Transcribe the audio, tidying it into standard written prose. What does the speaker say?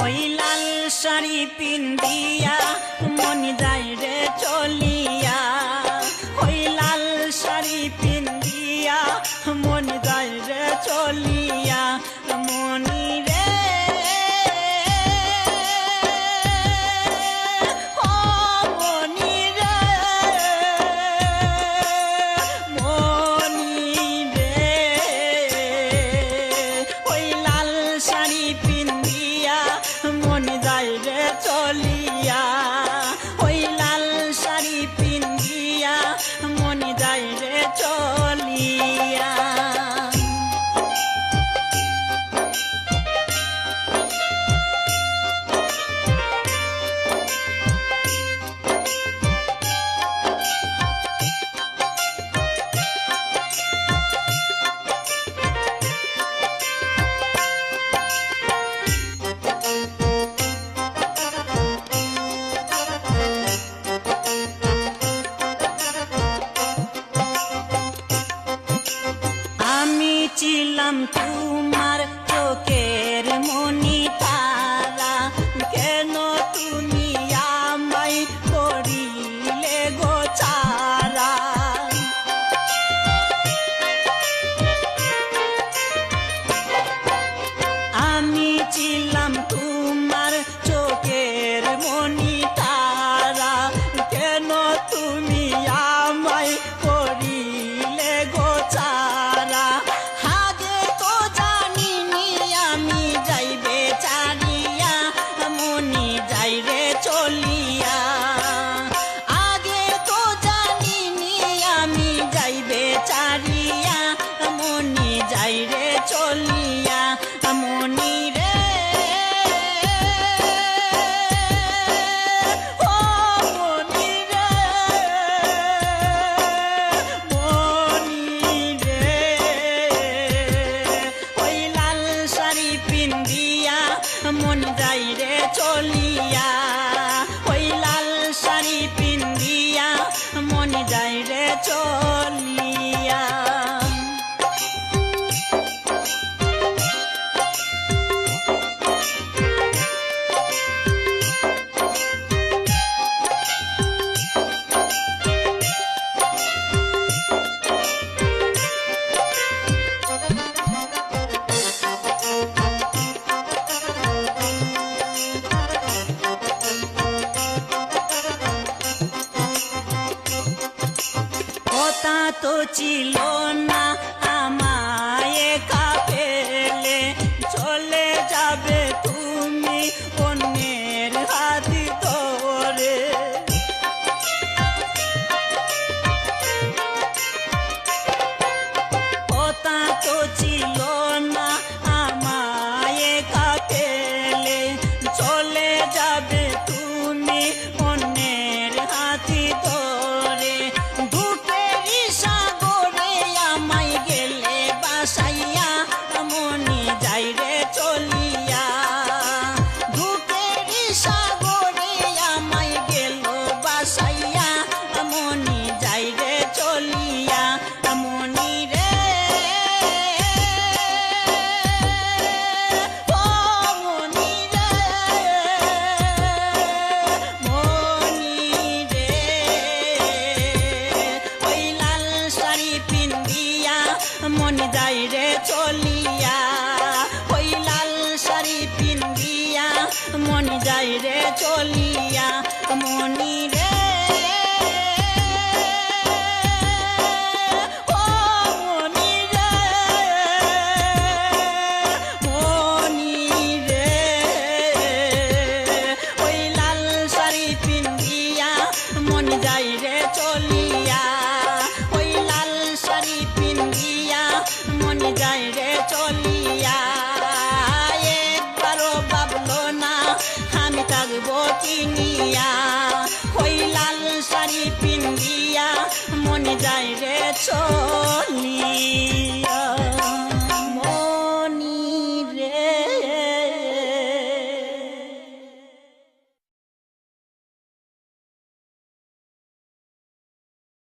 ওই লাল শাড়ি পিন্দিয়া মন যায় রে চলিয়া, ওই লাল শাড়ি পিন্দিয়া মন যায় রে চলিয়া, মনি রে ও মনি রে মনি রে, ওই লাল শাড়ি পিন্দিয়া মন যায় রে চলিয়া, ওই লাল শাড়ি পিন্দিয়া মন যায় রে চলিয়া। আমি ছিলাম তোমার চোখের মনি তারা, কেন তুমি আমায় করিলে গো ছাড়া। আমি ছিলাম তোমার চোখের মনি তারা, কেন তুমি আমায় করিলে গো ছাড়া। আগে তো জানিনি আমি যাইবে ছাড়িয়া, মনি যাই রে চলিয়া। আগে তো জানিনি আমি যাইবে ছাড়িয়া, মনি যাই রে চলিয়া, মনি রে ও মনি রে মনি রে, ওই লাল শাড়ি পিন্দিয়া মন যাই রে চলিয়া, ওই লাল শাড়ি পিন্দিয়া মন যাই রে চলিয়া। কথা তো ছিল না আমায় একা ফেলে, চলে যাবে তুমি অন্যের হাত ধরে। কথা তো ছিল না আমায় একা ফেলে, চলে যাবে তুমি অন্যের হাত ধরে। দুঃখেরই সাগরে আমায় গেলে বাসাইয়া, মনি যাই রে চলিয়া। দুঃখেরই সাগরে আমায় গেল বাসাইয়া, মনি যাই রে চলিয়া, মনি রে ও মনি রে মনি রে, ওই লাল শাড়ি পিন্দিয়া মন যাই রে চলিয়া, ওই লাল শাড়ি পিন্দিয়া মন যাই রে চলিয়া, মনি রে ও মনি রে মনি রে, ওই লাল শাড়ি পিন্দিয়া মন যাই রে চলিয়া, ওই লাল শাড়ি পিন্দিয়া মন যাই রে চলিয়া। একবারও ভাবলো না আমি থাকবো কিনিয়া, ওই লাল শাড়ি পিন্দিয়া মন যাই রে চলিয়া।